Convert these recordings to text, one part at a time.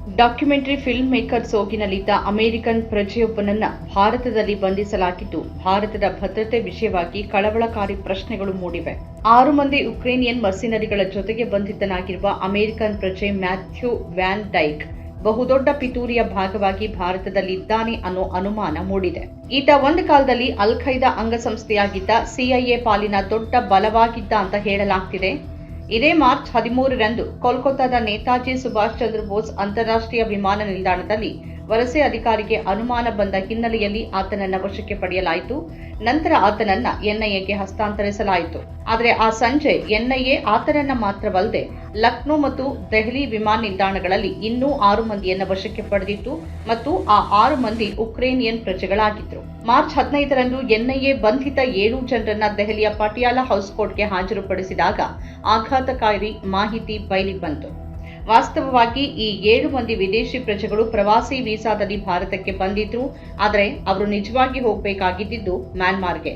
Documentary film maker ಸೋಗಿನಲ್ಲಿದ್ದ American ಪ್ರಜೆಯೊಬ್ಬನನ್ನ ಭಾರತದಲ್ಲಿ ಬಂಧಿಸಲಾಗಿದ್ದು, ಭಾರತದ ಭದ್ರತೆ ವಿಷಯವಾಗಿ ಕಳವಳಕಾರಿ ಪ್ರಶ್ನೆಗಳು ಮೂಡಿವೆ. 6 ಮಂದಿ ಉಕ್ರೇನಿಯನ್ ಮರ್ಸಿನರಿಗಳ ಜೊತೆಗೆ ಬಂಧಿತನಾಗಿರುವ ಅಮೆರಿಕನ್ ಪ್ರಜೆ ಮ್ಯಾಥ್ಯೂ ವ್ಯಾನ್ ಡೈಕ್ ಬಹುದೊಡ್ಡ ಪಿತೂರಿಯ ಭಾಗವಾಗಿ ಭಾರತದಲ್ಲಿದ್ದಾನೆ ಅನ್ನೋ ಅನುಮಾನ ಮೂಡಿದೆ. ಈತ ಒಂದು ಕಾಲದಲ್ಲಿ ಅಲ್ ಖೈದಾ ಅಂಗಸಂಸ್ಥೆಯಾಗಿದ್ದ ಸಿಐಎ ಪಾಲಿನ ದೊಡ್ಡ ಬಲವಾಗಿದ್ದ ಅಂತ ಹೇಳಲಾಗ್ತಿದೆ. ಇದೇ ಮಾರ್ಚ್ 13ರಂದು ಕೋಲ್ಕತ್ತಾದ ನೇತಾಜಿ ಸುಭಾಷ್ ಚಂದ್ರ ಬೋಸ್ ಅಂತಾರಾಷ್ಟ್ರೀಯ ವಿಮಾನ ನಿಲ್ದಾಣದಲ್ಲಿ ವಲಸೆ ಅಧಿಕಾರಿಗೆ ಅನುಮಾನ ಬಂದ ಹಿನ್ನೆಲೆಯಲ್ಲಿ ಆತನನ್ನ ವಶಕ್ಕೆ ಪಡೆಯಲಾಯಿತು. ನಂತರ ಆತನನ್ನ ಎನ್ಐಎಗೆ ಹಸ್ತಾಂತರಿಸಲಾಯಿತು. ಆದರೆ ಆ ಸಂಜೆ ಎನ್ಐಎ ಆತನನ್ನ ಮಾತ್ರವಲ್ಲದೆ ಲಕ್ನೋ ಮತ್ತು ದೆಹಲಿ ವಿಮಾನ ನಿಲ್ದಾಣಗಳಲ್ಲಿ ಇನ್ನೂ 6 ಮಂದಿಯನ್ನ ವಶಕ್ಕೆ ಪಡೆದಿತ್ತು ಮತ್ತು ಆ 6 ಮಂದಿ ಉಕ್ರೇನಿಯನ್ ಪ್ರಜೆಗಳಾಗಿದ್ರು. ಮಾರ್ಚ್ 15ರಂದು ಎನ್ಐಎ ಬಂಧಿತ 7 ಜನರನ್ನ ದೆಹಲಿಯ ಪಟಿಯಾಲ ಹೌಸ್ ಕೋರ್ಟ್ಗೆ ಹಾಜರುಪಡಿಸಿದಾಗ ಆಘಾತಕಾರಿ ಮಾಹಿತಿ ಬಯಲಿಗೆ ಬಂತು. ವಾಸ್ತವವಾಗಿ ಈ 7 ಮಂದಿ ವಿದೇಶಿ ಪ್ರಜೆಗಳು ಪ್ರವಾಸಿ ವೀಸಾದಲ್ಲಿ ಭಾರತಕ್ಕೆ ಬಂದಿದ್ರು. ಆದರೆ ಅವರು ನಿಜವಾಗಿ ಹೋಗಬೇಕಾಗಿದ್ದು ಮ್ಯಾನ್ಮಾರ್ಗೆ.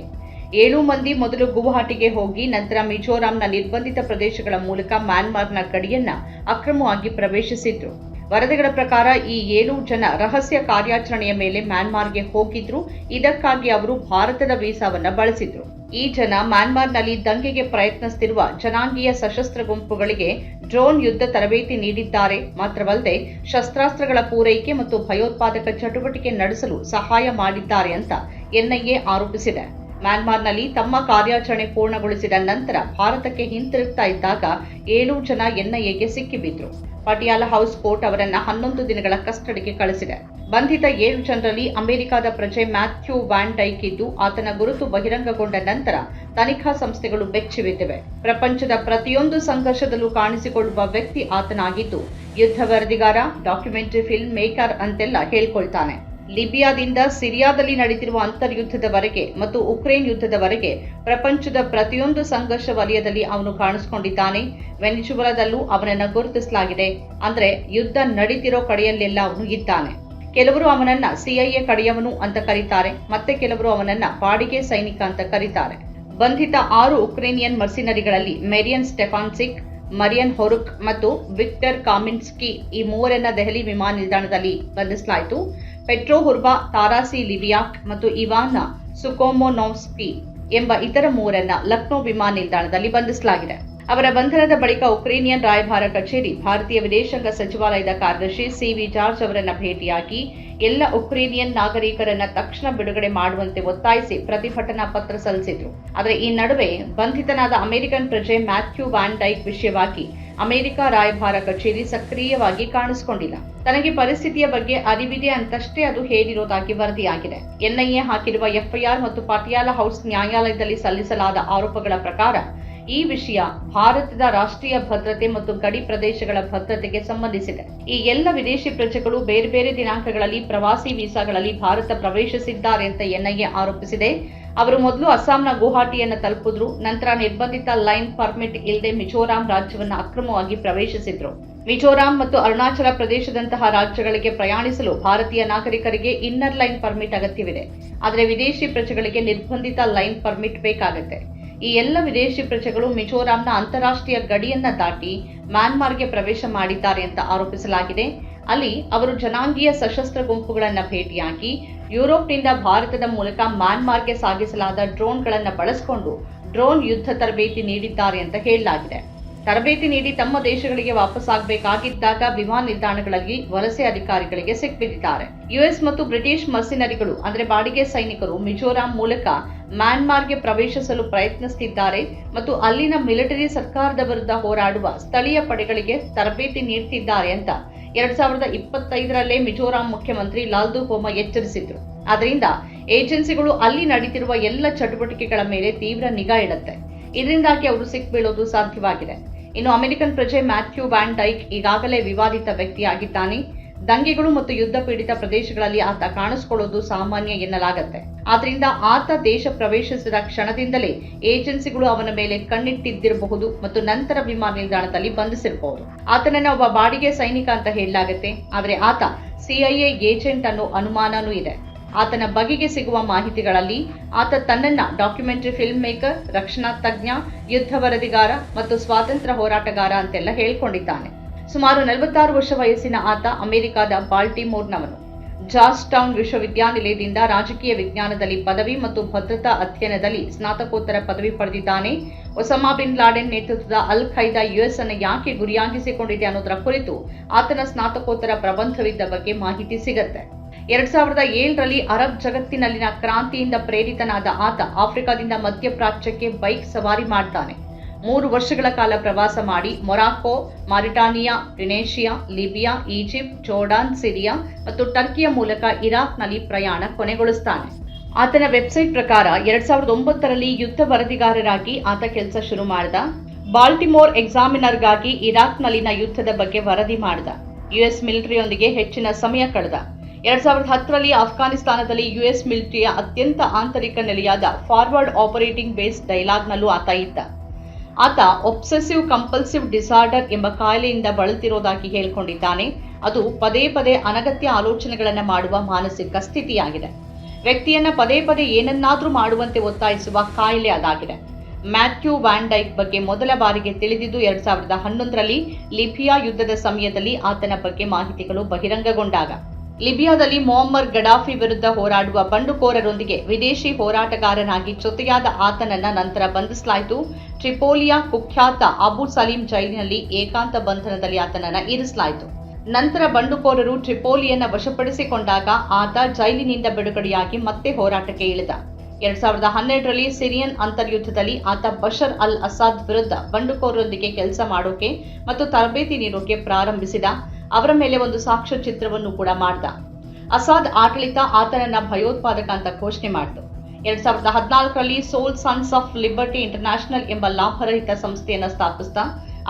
7 ಮಂದಿ ಮೊದಲು ಗುವಾಹಟಿಗೆ ಹೋಗಿ ನಂತರ ಮಿಜೋರಾಂನ ನಿರ್ಬಂಧಿತ ಪ್ರದೇಶಗಳ ಮೂಲಕ ಮ್ಯಾನ್ಮಾರ್ನ ಗಡಿಯನ್ನ ಅಕ್ರಮವಾಗಿ ಪ್ರವೇಶಿಸಿದ್ರು. ವರದಿಗಳ ಪ್ರಕಾರ ಈ 7 ಜನ ರಹಸ್ಯ ಕಾರ್ಯಾಚರಣೆಯ ಮೇಲೆ ಮ್ಯಾನ್ಮಾರ್ಗೆ ಹೋಗಿದ್ರು. ಇದಕ್ಕಾಗಿ ಅವರು ಭಾರತದ ವೀಸಾವನ್ನ ಬಳಸಿದ್ರು. ಈ ಜನ ಮ್ಯಾನ್ಮಾರ್ನಲ್ಲಿ ದಂಗೆಗೆ ಪ್ರಯತ್ನಿಸುತ್ತಿರುವ ಜನಾಂಗೀಯ ಸಶಸ್ತ್ರ ಗುಂಪುಗಳಿಗೆ ಡ್ರೋನ್ ಯುದ್ಧ ತರಬೇತಿ ನೀಡಿದ್ದಾರೆ. ಮಾತ್ರವಲ್ಲದೆ ಶಸ್ತ್ರಾಸ್ತ್ರಗಳ ಪೂರೈಕೆ ಮತ್ತು ಭಯೋತ್ಪಾದಕ ಚಟುವಟಿಕೆ ನಡೆಸಲು ಸಹಾಯ ಮಾಡಿದ್ದಾರೆ ಅಂತ ಎನ್ಐಎ ಆರೋಪಿಸಿದೆ. ಮ್ಯಾನ್ಮಾರ್ನಲ್ಲಿ ತಮ್ಮ ಕಾರ್ಯಾಚರಣೆ ಪೂರ್ಣಗೊಳಿಸಿದ ನಂತರ ಭಾರತಕ್ಕೆ ಹಿಂತಿರುಗ್ತಾ ಇದ್ದಾಗ 7 ಜನ ಎನ್ಐಎಗೆ ಸಿಕ್ಕಿಬಿದ್ರು. ಪಟಿಯಾಲ ಹೌಸ್ ಕೋರ್ಟ್ ಅವರನ್ನ 11 ದಿನಗಳ ಕಸ್ಟಡಿಗೆ ಕಳಿಸಿದೆ. ಬಂಧಿತ 7 ಜನರಲ್ಲಿ ಅಮೆರಿಕದ ಪ್ರಜೆ ಮ್ಯಾಥ್ಯೂ ವ್ಯಾನ್ ಡೈಕ್ ಇದ್ದು, ಆತನ ಗುರುತು ಬಹಿರಂಗಗೊಂಡ ನಂತರ ತನಿಖಾ ಸಂಸ್ಥೆಗಳು ಬೆಚ್ಚಿಬಿದ್ದಿವೆ. ಪ್ರಪಂಚದ ಪ್ರತಿಯೊಂದು ಸಂಘರ್ಷದಲ್ಲೂ ಕಾಣಿಸಿಕೊಳ್ಳುವ ವ್ಯಕ್ತಿ ಆತನಾಗಿದ್ದು, ಯುದ್ಧ ವರದಿಗಾರ, ಡಾಕ್ಯುಮೆಂಟರಿ ಫಿಲ್ಮ್ ಮೇಕರ್ ಅಂತೆಲ್ಲ ಹೇಳ್ಕೊಳ್ತಾನೆ. ಲಿಬಿಯಾದಿಂದ ಸಿರಿಯಾದಲ್ಲಿ ನಡೆದಿರುವ ಅಂತರ್ಯುದ್ಧದವರೆಗೆ ಮತ್ತು ಉಕ್ರೇನ್ ಯುದ್ಧದವರೆಗೆ ಪ್ರಪಂಚದ ಪ್ರತಿಯೊಂದು ಸಂಘರ್ಷ ವಲಯದಲ್ಲಿ ಅವನು ಕಾಣಿಸಿಕೊಂಡಿದ್ದಾನೆ. ವೆನಿಜುವೆಲಾದಲ್ಲೂ ಅವನನ್ನ ಗುರುತಿಸಲಾಗಿದೆ. ಅಂದ್ರೆ ಯುದ್ಧ ನಡೀತಿರೋ ಕಡೆಯಲ್ಲೆಲ್ಲ ಅವನು ಇದ್ದಾನೆ. ಕೆಲವರು ಅವನನ್ನ ಸಿಐಎ ಕಡೆಯವನು ಅಂತ ಕರೀತಾರೆ, ಮತ್ತೆ ಕೆಲವರು ಅವನನ್ನ ಬಾಡಿಗೆ ಸೈನಿಕ ಅಂತ ಕರೀತಾರೆ. ಬಂಧಿತ 6 ಉಕ್ರೇನಿಯನ್ ಮರ್ಸಿನರಿಗಳಲ್ಲಿ ಮೆರಿಯನ್ ಸ್ಟೆಫಾನ್ಸಿಕ್, ಮರಿಯನ್ ಹೊರುಕ್ ಮತ್ತು ವಿಕ್ಟರ್ ಕಾಮಿನ್ಸ್ಕಿ ಈ 3ರನ್ನ ದೆಹಲಿ ವಿಮಾನ ನಿಲ್ದಾಣದಲ್ಲಿ ಬಂಧಿಸಲಾಯಿತು. ಪೆಟ್ರೋ ಹುರ್ಬಾ, ತಾರಾಸಿ ಲಿವಿಯಾಕ್ ಮತ್ತು ಇವಾನ್ ಸುಕೋಮೊನೋವ್ಸ್ಕಿ ಎಂಬ ಇತರ 3ರನ್ನ ಲಕ್ನೋ ವಿಮಾನ ನಿಲ್ದಾಣದಲ್ಲಿ ಬಂಧಿಸಲಾಗಿದೆ. ಅವರ ಬಂಧನದ ಬಳಿಕ ಉಕ್ರೇನಿಯನ್ ರಾಯಭಾರ ಕಚೇರಿ ಭಾರತೀಯ ವಿದೇಶಾಂಗ ಸಚಿವಾಲಯದ ಕಾರ್ಯದರ್ಶಿ ಸಿವಿ ಜಾರ್ಜ್ ಅವರನ್ನ ಭೇಟಿಯಾಗಿ ಎಲ್ಲ ಉಕ್ರೇನಿಯನ್ ನಾಗರಿಕರನ್ನ ತಕ್ಷಣ ಬಿಡುಗಡೆ ಮಾಡುವಂತೆ ಒತ್ತಾಯಿಸಿ ಪ್ರತಿಭಟನಾ ಪತ್ರ ಸಲ್ಲಿಸಿದ್ರು. ಆದರೆ ಈ ನಡುವೆ ಬಂಧಿತನಾದ ಅಮೆರಿಕನ್ ಪ್ರಜೆ ಮ್ಯಾಥ್ಯೂ ವ್ಯಾನ್ ಡೈಕ್ ವಿಷಯವಾಗಿ ಅಮೆರಿಕ ರಾಯಭಾರ ಕಚೇರಿ ಸಕ್ರಿಯವಾಗಿ ಕಾಣಿಸಿಕೊಂಡಿಲ್ಲ. ತನಗೆ ಪರಿಸ್ಥಿತಿಯ ಬಗ್ಗೆ ಅರಿವಿದೆ ಅಂತಷ್ಟೇ ಅದು ಹೇಳಿರೋದಾಗಿ ವರದಿಯಾಗಿದೆ. ಎನ್ಐಎ ಹಾಕಿರುವ ಎಫ್ಐಆರ್ ಮತ್ತು ಪಟಿಯಾಲ ಹೌಸ್ ನ್ಯಾಯಾಲಯದಲ್ಲಿ ಸಲ್ಲಿಸಲಾದ ಆರೋಪಗಳ ಪ್ರಕಾರ ಈ ವಿಷಯ ಭಾರತದ ರಾಷ್ಟ್ರೀಯ ಭದ್ರತೆ ಮತ್ತು ಗಡಿ ಪ್ರದೇಶಗಳ ಭದ್ರತೆಗೆ ಸಂಬಂಧಿಸಿದೆ. ಈ ಎಲ್ಲ ವಿದೇಶಿ ಪ್ರಜೆಗಳು ಬೇರೆ ಬೇರೆ ದಿನಾಂಕಗಳಲ್ಲಿ ಪ್ರವಾಸಿ ವೀಸಾಗಳಲ್ಲಿ ಭಾರತ ಪ್ರವೇಶಿಸಿದ್ದಾರೆ ಅಂತ ಎನ್ಐಎ ಆರೋಪಿಸಿದೆ. ಅವರು ಮೊದಲು ಅಸ್ಸಾಂನ ಗುವಾಹಟಿಯನ್ನು ತಲುಪಿದ್ರು. ನಂತರ ನಿರ್ಬಂಧಿತ ಲೈನ್ ಪರ್ಮಿಟ್ ಇಲ್ಲದೆ ಮಿಜೋರಾಂ ರಾಜ್ಯವನ್ನು ಅಕ್ರಮವಾಗಿ ಪ್ರವೇಶಿಸಿದ್ರು. ಮಿಜೋರಾಂ ಮತ್ತು ಅರುಣಾಚಲ ಪ್ರದೇಶದಂತಹ ರಾಜ್ಯಗಳಿಗೆ ಪ್ರಯಾಣಿಸಲು ಭಾರತೀಯ ನಾಗರಿಕರಿಗೆ ಇನ್ನರ್ ಲೈನ್ ಪರ್ಮಿಟ್ ಅಗತ್ಯವಿದೆ. ಆದರೆ ವಿದೇಶಿ ಪ್ರಜೆಗಳಿಗೆ ನಿರ್ಬಂಧಿತ ಲೈನ್ ಪರ್ಮಿಟ್ ಬೇಕಾಗುತ್ತೆ. ಈ ಎಲ್ಲ ವಿದೇಶಿ ಪ್ರಜೆಗಳು ಮಿಜೋರಾಂನ ಅಂತಾರಾಷ್ಟ್ರೀಯ ಗಡಿಯನ್ನ ದಾಟಿ ಮ್ಯಾನ್ಮಾರ್ಗೆ ಪ್ರವೇಶ ಮಾಡಿದ್ದಾರೆ ಅಂತ ಆರೋಪಿಸಲಾಗಿದೆ. ಅಲ್ಲಿ ಅವರು ಜನಾಂಗೀಯ ಸಶಸ್ತ್ರ ಗುಂಪುಗಳನ್ನು ಭೇಟಿಯಾಗಿ ಯುರೋಪ್ನಿಂದ ಭಾರತದ ಮೂಲಕ ಮ್ಯಾನ್ಮಾರ್ಗೆ ಸಾಗಿಸಲಾದ ಡ್ರೋನ್ಗಳನ್ನು ಬಳಸಿಕೊಂಡು ಡ್ರೋನ್ ಯುದ್ಧ ತರಬೇತಿ ನೀಡಿದ್ದಾರೆ ಅಂತ ಹೇಳಲಾಗಿದೆ. ತರಬೇತಿ ನೀಡಿ ತಮ್ಮ ದೇಶಗಳಿಗೆ ವಾಪಸ್ಸಾಗಬೇಕಾಗಿದ್ದಾಗ ವಿಮಾನ ನಿಲ್ದಾಣಗಳಲ್ಲಿ ವಲಸೆ ಅಧಿಕಾರಿಗಳಿಗೆ ಸಿಕ್ಬಿದ್ದಿದ್ದಾರೆ. ಯುಎಸ್ ಮತ್ತು ಬ್ರಿಟಿಷ್ ಮರ್ಸಿನರಿಗಳು ಅಂದ್ರೆ ಬಾಡಿಗೆ ಸೈನಿಕರು ಮಿಜೋರಾಂ ಮೂಲಕ ಮ್ಯಾನ್ಮಾರ್ಗೆ ಪ್ರವೇಶಿಸಲು ಪ್ರಯತ್ನಿಸುತ್ತಿದ್ದಾರೆ ಮತ್ತು ಅಲ್ಲಿನ ಮಿಲಿಟರಿ ಸರ್ಕಾರದ ವಿರುದ್ಧ ಹೋರಾಡುವ ಸ್ಥಳೀಯ ಪಡೆಗಳಿಗೆ ತರಬೇತಿ ನೀಡುತ್ತಿದ್ದಾರೆ ಅಂತ 2025ರಲ್ಲೇ ಮಿಜೋರಾಂ ಮುಖ್ಯಮಂತ್ರಿ ಲಾಲ್ದು ಹೋಮಾ ಎಚ್ಚರಿಸಿದ್ರು. ಆದ್ದರಿಂದ ಏಜೆನ್ಸಿಗಳು ಅಲ್ಲಿ ನಡೀತಿರುವ ಎಲ್ಲ ಚಟುವಟಿಕೆಗಳ ಮೇಲೆ ತೀವ್ರ ನಿಗಾ ಇಡುತ್ತೆ. ಇದರಿಂದಾಗಿ ಅವರು ಸಿಕ್ಬೀಳೋದು ಸಾಧ್ಯವಾಗಿದೆ. ಇನ್ನು ಅಮೆರಿಕನ್ ಪ್ರಜೆ ಮ್ಯಾಥ್ಯೂ ವ್ಯಾನ್ ಡೈಕ್ ಈಗಾಗಲೇ ವಿವಾದಿತ ವ್ಯಕ್ತಿಯಾಗಿದ್ದಾನೆ. ದಂಗೆಗಳು ಮತ್ತು ಯುದ್ಧ ಪೀಡಿತ ಪ್ರದೇಶಗಳಲ್ಲಿ ಆತ ಕಾಣಿಸಿಕೊಳ್ಳೋದು ಸಾಮಾನ್ಯ ಎನ್ನಲಾಗುತ್ತೆ. ಆದ್ರಿಂದ ಆತ ದೇಶ ಪ್ರವೇಶಿಸಿದ ಕ್ಷಣದಿಂದಲೇ ಏಜೆನ್ಸಿಗಳು ಅವನ ಮೇಲೆ ಕಣ್ಣಿಟ್ಟಿದ್ದಿರಬಹುದು ಮತ್ತು ನಂತರ ವಿಮಾನ ನಿಲ್ದಾಣದಲ್ಲಿ ಬಂಧಿಸಿರಬಹುದು. ಆತನನ್ನ ಒಬ್ಬ ಬಾಡಿಗೆ ಸೈನಿಕ ಅಂತ ಹೇಳಲಾಗುತ್ತೆ. ಆದರೆ ಆತ ಸಿಐಎ ಏಜೆಂಟ್ ಅನ್ನೋ ಅನುಮಾನನೂ ಇದೆ. ಆತನ ಬಗೆಗೆ ಸಿಗುವ ಮಾಹಿತಿಗಳಲ್ಲಿ ಆತ ತನ್ನನ್ನ ಡಾಕ್ಯುಮೆಂಟರಿ ಫಿಲ್ಮ್ ಮೇಕರ್, ರಕ್ಷಣಾ ತಜ್ಞ, ಯುದ್ಧ ವರದಿಗಾರ ಮತ್ತು ಸ್ವಾತಂತ್ರ್ಯ ಹೋರಾಟಗಾರ ಅಂತೆಲ್ಲ ಹೇಳ್ಕೊಂಡಿದ್ದಾನೆ. ಸುಮಾರು 46 ವರ್ಷ ವಯಸ್ಸಿನ ಆತ ಅಮೆರಿಕದ ಬಾಲ್ಟಿಮೋರ್ನವನು. ಜಾರ್ಜ್ ಟೌನ್ ವಿಶ್ವವಿದ್ಯಾನಿಲಯದಿಂದ ರಾಜಕೀಯ ವಿಜ್ಞಾನದಲ್ಲಿ ಪದವಿ ಮತ್ತು ಭದ್ರತಾ ಅಧ್ಯಯನದಲ್ಲಿ ಸ್ನಾತಕೋತ್ತರ ಪದವಿ ಪಡೆದಿದ್ದಾನೆ. ಒಸಾಮಾ ಬಿನ್ ಲಾಡೆನ್ ನೇತೃತ್ವದ ಅಲ್ ಖೈದಾ ಯುಎಸ್ ಅನ್ನು ಯಾಕೆ ಗುರಿಯಾಗಿಸಿಕೊಂಡಿದೆ ಅನ್ನೋದರ ಕುರಿತು ಆತನ ಸ್ನಾತಕೋತ್ತರ ಪ್ರಬಂಧವಿದ್ದ ಬಗ್ಗೆ ಮಾಹಿತಿ ಸಿಗುತ್ತೆ. 2007ರಲ್ಲಿ ಅರಬ್ ಜಗತ್ತಿನಲ್ಲಿನ ಕ್ರಾಂತಿಯಿಂದ ಪ್ರೇರಿತನಾದ ಆತ ಆಫ್ರಿಕಾದಿಂದ ಮಧ್ಯಪ್ರಾಚ್ಯಕ್ಕೆ ಬೈಕ್ ಸವಾರಿ ಮಾಡ್ತಾನೆ. 3 ವರ್ಷಗಳ ಕಾಲ ಪ್ರವಾಸ ಮಾಡಿ Morocco, Mauritania, Tunisia, Libya, Egypt, Jordan, Syria ಮತ್ತು ಟರ್ಕಿಯ ಮೂಲಕ ಇರಾಕ್ನಲ್ಲಿ ಪ್ರಯಾಣ ಕೊನೆಗೊಳಿಸುತ್ತಾನೆ. ಆತನ ವೆಬ್ಸೈಟ್ ಪ್ರಕಾರ 2009ರಲ್ಲಿ ಯುದ್ಧ ವರದಿಗಾರರಾಗಿ ಆತ ಕೆಲಸ ಶುರು ಮಾಡಿದ. ಬಾಲ್ಟಿಮೋರ್ ಎಕ್ಸಾಮಿನರ್ಗಾಗಿ ಇರಾಕ್ನಲ್ಲಿನ ಯುದ್ಧದ ಬಗ್ಗೆ ವರದಿ ಮಾಡಿದ. ಯುಎಸ್ ಮಿಲಿಟರಿಯೊಂದಿಗೆ ಹೆಚ್ಚಿನ ಸಮಯ ಕಳೆದ. 2010ರಲ್ಲಿ ಅಫ್ಘಾನಿಸ್ತಾನದಲ್ಲಿ ಯುಎಸ್ ಮಿಲಿಟರಿಯ ಅತ್ಯಂತ ಆಂತರಿಕ ನೆಲೆಯಾದ ಫಾರ್ವರ್ಡ್ ಆಪರೇಟಿಂಗ್ ಬೇಸ್ ಡೈಲಾಗ್ನಲ್ಲೂ ಆತ ಇದ್ದ. ಆತ ಒಬ್ಸೆಸಿವ್ ಕಂಪಲ್ಸಿವ್ ಡಿಸಾರ್ಡರ್ ಎಂಬ ಕಾಯಿಲೆಯಿಂದ ಬಳಲ್ತಿರೋದಾಗಿ ಹೇಳಿಕೊಂಡಿದ್ದಾನೆ. ಅದು ಪದೇ ಪದೇ ಅನಗತ್ಯ ಆಲೋಚನೆಗಳನ್ನು ಮಾಡುವ ಮಾನಸಿಕ ಸ್ಥಿತಿಯಾಗಿದೆ. ವ್ಯಕ್ತಿಯನ್ನ ಪದೇ ಪದೇ ಏನನ್ನಾದ್ರೂ ಮಾಡುವಂತೆ ಒತ್ತಾಯಿಸುವ ಕಾಯಿಲೆ ಅದಾಗಿದೆ. ಮ್ಯಾಥ್ಯೂ ವ್ಯಾನ್ ಡೈಕ್ ಬಗ್ಗೆ ಮೊದಲ ಬಾರಿಗೆ ತಿಳಿದಿದ್ದು 2011ರಲ್ಲಿ ಲಿಬಿಯಾ ಯುದ್ಧದ ಸಮಯದಲ್ಲಿ ಆತನ ಬಗ್ಗೆ ಮಾಹಿತಿಗಳು ಬಹಿರಂಗಗೊಂಡಾಗ. ಲಿಬಿಯಾದಲ್ಲಿ ಮೊಮ್ಮರ್ ಗಡಾಫಿ ವಿರುದ್ಧ ಹೋರಾಡುವ ಬಂಡುಕೋರರೊಂದಿಗೆ ವಿದೇಶಿ ಹೋರಾಟಗಾರನಾಗಿ ಜೊತೆಯಾದ ಆತನನ್ನ ನಂತರ ಬಂಧಿಸಲಾಯಿತು. ಟ್ರಿಪೋಲಿಯ ಕುಖ್ಯಾತ ಅಬು ಸಲೀಂ ಜೈಲಿನಲ್ಲಿ ಏಕಾಂತ ಬಂಧನದಲ್ಲಿ ಆತನನ್ನ ಇರಿಸಲಾಯಿತು. ನಂತರ ಬಂಡುಕೋರರು ಟ್ರಿಪೋಲಿಯನ್ನ ವಶಪಡಿಸಿಕೊಂಡಾಗ ಆತ ಜೈಲಿನಿಂದ ಬಿಡುಗಡೆಯಾಗಿ ಮತ್ತೆ ಹೋರಾಟಕ್ಕೆ ಇಳಿದ. 2012ರಲ್ಲಿ ಸಿರಿಯನ್ ಅಂತರ್ಯುದ್ಧದಲ್ಲಿ ಆತ ಬಶರ್ ಅಲ್ ಅಸಾದ್ ವಿರುದ್ಧ ಬಂಡುಕೋರರೊಂದಿಗೆ ಕೆಲಸ ಮಾಡೋಕೆ ಮತ್ತು ತರಬೇತಿ ನೀಡೋಕೆ ಪ್ರಾರಂಭಿಸಿದ. ಅವರ ಮೇಲೆ ಒಂದು ಸಾಕ್ಷ್ಯಚಿತ್ರವನ್ನು ಕೂಡ ಮಾಡಿದ. ಅಸಾದ್ ಆಡಳಿತ ಆತನನ್ನ ಭಯೋತ್ಪಾದಕ ಅಂತ ಘೋಷಣೆ ಮಾಡಿತು. 2014ರಲ್ಲಿ ಸೋಲ್ ಸನ್ಸ್ ಆಫ್ ಲಿಬರ್ಟಿ ಇಂಟರ್ನ್ಯಾಷನಲ್ ಎಂಬ ಲಾಭರಹಿತ ಸಂಸ್ಥೆಯನ್ನು ಸ್ಥಾಪಿಸಿದ.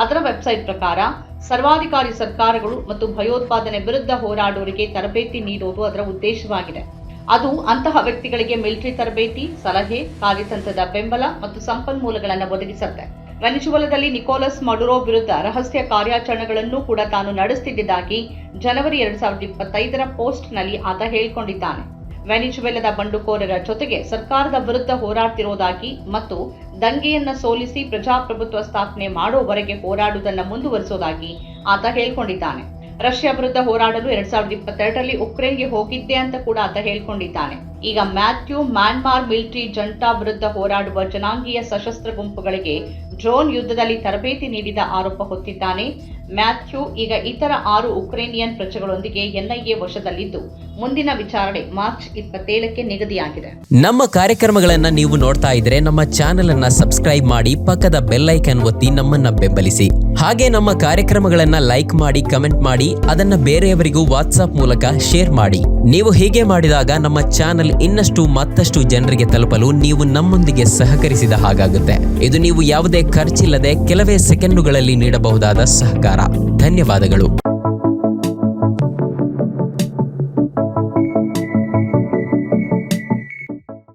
ಅದರ ವೆಬ್ಸೈಟ್ ಪ್ರಕಾರ ಸರ್ವಾಧಿಕಾರಿ ಸರ್ಕಾರಗಳು ಮತ್ತು ಭಯೋತ್ಪಾದನೆ ವಿರುದ್ಧ ಹೋರಾಡೋರಿಗೆ ತರಬೇತಿ ನೀಡುವುದು ಅದರ ಉದ್ದೇಶವಾಗಿದೆ. ಅದು ಅಂತಹ ವ್ಯಕ್ತಿಗಳಿಗೆ ಮಿಲಿಟರಿ ತರಬೇತಿ, ಸಲಹೆ, ಕಾರ್ಯತಂತ್ರದ ಬೆಂಬಲ ಮತ್ತು ಸಂಪನ್ಮೂಲಗಳನ್ನು ಒದಗಿಸುತ್ತೆ. ವೆನಿಜುವೆಲಾದಲ್ಲಿ ನಿಕೋಲಸ್ ಮಡುರೋ ವಿರುದ್ಧ ರಹಸ್ಯ ಕಾರ್ಯಾಚರಣೆಗಳನ್ನು ಕೂಡ ತಾನು ನಡೆಸುತ್ತಿದ್ದಾಗಿ ಜನವರಿ 2025ರ ಪೋಸ್ಟ್ನಲ್ಲಿ ಆತ ಹೇಳಿಕೊಂಡಿದ್ದಾನೆ. ವೆನಿಜುವೆಲಾದ ಬಂಡುಕೋರರ ಜೊತೆಗೆ ಸರ್ಕಾರದ ವಿರುದ್ಧ ಹೋರಾಡ್ತಿರೋದಾಗಿ ಮತ್ತು ದಂಗೆಯನ್ನ ಸೋಲಿಸಿ ಪ್ರಜಾಪ್ರಭುತ್ವ ಸ್ಥಾಪನೆ ಮಾಡೋವರೆಗೆ ಹೋರಾಡುವುದನ್ನು ಮುಂದುವರಿಸೋದಾಗಿ ಆತ ಹೇಳಿಕೊಂಡಿದ್ದಾನೆ. ರಷ್ಯಾ ವಿರುದ್ಧ ಹೋರಾಡಲು 2022ರಲ್ಲಿ ಉಕ್ರೇನ್ಗೆ ಹೋಗಿದ್ದೆ ಅಂತ ಕೂಡ ಆತ ಹೇಳಿಕೊಂಡಿದ್ದಾನೆ. ಈಗ ಮ್ಯಾಥ್ಯೂ ಮ್ಯಾನ್ಮಾರ್ ಮಿಲಿಟರಿ ಜಂಟಾ ವಿರುದ್ಧ ಹೋರಾಡುವ ಜನಾಂಗೀಯ ಸಶಸ್ತ್ರ ಗುಂಪುಗಳಿಗೆ ಡ್ರೋನ್ ಯುದ್ಧದಲ್ಲಿ ತರಬೇತಿ ನೀಡಿದ ಆರೋಪ ಹೊತ್ತಿದ್ದಾನೆ. ಮ್ಯಾಥ್ಯೂ ಈಗ ಇತರ 6 ಉಕ್ರೇನಿಯನ್ ಪ್ರಜೆಗಳೊಂದಿಗೆ ಎನ್ಐಎ ವಶದಲ್ಲಿದ್ದು ಮುಂದಿನ ವಿಚಾರಣೆ ಮಾರ್ಚ್ 27ಕ್ಕೆ ನಿಗದಿಯಾಗಿದೆ. ನಮ್ಮ ಕಾರ್ಯಕ್ರಮಗಳನ್ನ ನೀವು ನೋಡ್ತಾ ಇದ್ರೆ ನಮ್ಮ ಚಾನೆಲ್ ಅನ್ನ ಸಬ್ಸ್ಕ್ರೈಬ್ ಮಾಡಿ, ಪಕ್ಕದ ಬೆಲ್ ಐಕಾನ್ ಒತ್ತಿ ನಮ್ಮನ್ನ ಬೆಂಬಲಿಸಿ. ಹಾಗೆ ನಮ್ಮ ಕಾರ್ಯಕ್ರಮಗಳನ್ನ ಲೈಕ್ ಮಾಡಿ, ಕಮೆಂಟ್ ಮಾಡಿ, ಅದನ್ನ ಬೇರೆಯವರಿಗೂ ವಾಟ್ಸ್ಆಪ್ ಮೂಲಕ ಶೇರ್ ಮಾಡಿ. ನೀವು ಹೀಗೆ ಮಾಡಿದಾಗ ನಮ್ಮ ಚಾನೆಲ್ ಇನ್ನಷ್ಟು ಮತ್ತಷ್ಟು ಜನರಿಗೆ ತಲುಪಲು ನೀವು ನಮ್ಮೊಂದಿಗೆ ಸಹಕರಿಸಿದ ಹಾಗಾಗುತ್ತೆ. ಇದು ನೀವು ಯಾವುದೇ ಖರ್ಚಿಲ್ಲದೆ ಕೆಲವೇ ಸೆಕೆಂಡುಗಳಲ್ಲಿ ನೀಡಬಹುದಾದ ಸಹಕಾರ. ಧನ್ಯವಾದಗಳು.